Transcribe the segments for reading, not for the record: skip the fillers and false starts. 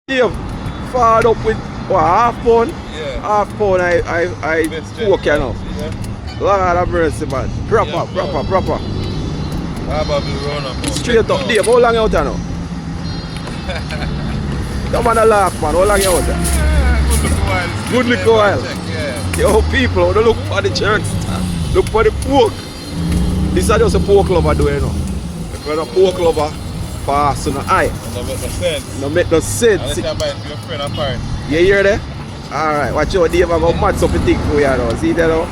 Dave, fired up with what, half pound? Yeah. Half pound I poke you now. Yeah. Lord have mercy, man. Proper. Harbour View Roundabout. Straight up, Dave, how long you out there now? Come on, laugh, man. How long you out there? Good little while. Yeah. Yo, people, don't look for the church. Look for the pork. This is just a pork lover doing, you know. Because a pork lover pass on the eye. No make no sense. No make no sense. Unless you buy it for your friend apart. You hear that? Alright, watch out, Dave. I'm going to match up the thing for you now. See that now?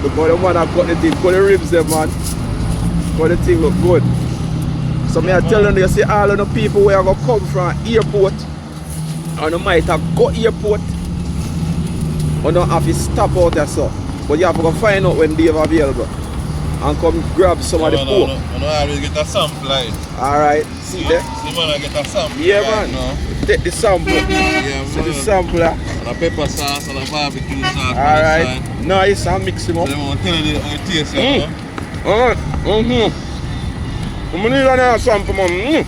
Look how the man have got the thing. Got the ribs there, man. Got the thing look good. So me I telling you, see all of the people where are going to come from airport, and you might have got airport, or don't have to stop out there, so. But you have to go find out when Dave available and come grab some of the pork. I don't always get a sample like. Alright, see there? See man, I get a sample. Yeah, right man. now. Take the sample. Yeah, See man. the sample. And a pepper sauce and a barbecue sauce. Alright, nice, and mix them up. So I'm telling you how it tastes, you know. Alright, I'm need another sample, man.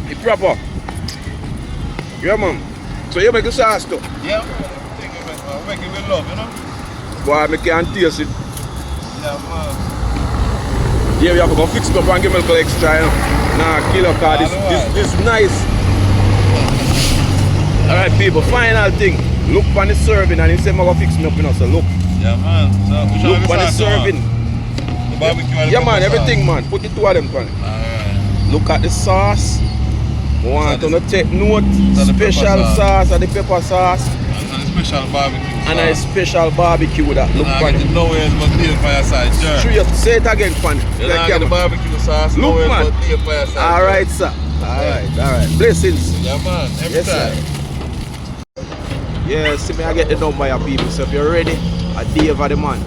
It's proper. Yeah, man. So you make the sauce too? Yeah, man. I'm making with love, you know. Boy, I can't taste it. Yeah, man. Yeah, we have to go fix it up and give me a little extra, you know. Nah, kill up, cause this nice. Alright, people, final thing. Look for the serving and he said, I'm going to fix me up, you know, so look. Yeah, man. So, which Look one for the sauce, serving. Man? The barbecue and the Yeah, pepper man, sauce. everything, man. Put the two of them, man. Alright. Look at the sauce. Want to take note. So the Special pepper sauce and the pepper sauce. And a special barbecue sauce. And a special barbecue that. Look I for get it. it nowhere but the Fireside, sure. Straight. Say it again, fan. You know, I get the barbecue sauce Look, nowhere man. but the Fireside. Alright, sir. Alright. Blessings. Yeah, man. Every Yes, time. sir. Yeah, see me, I get the number of people. So if you're ready, I Dave are the man.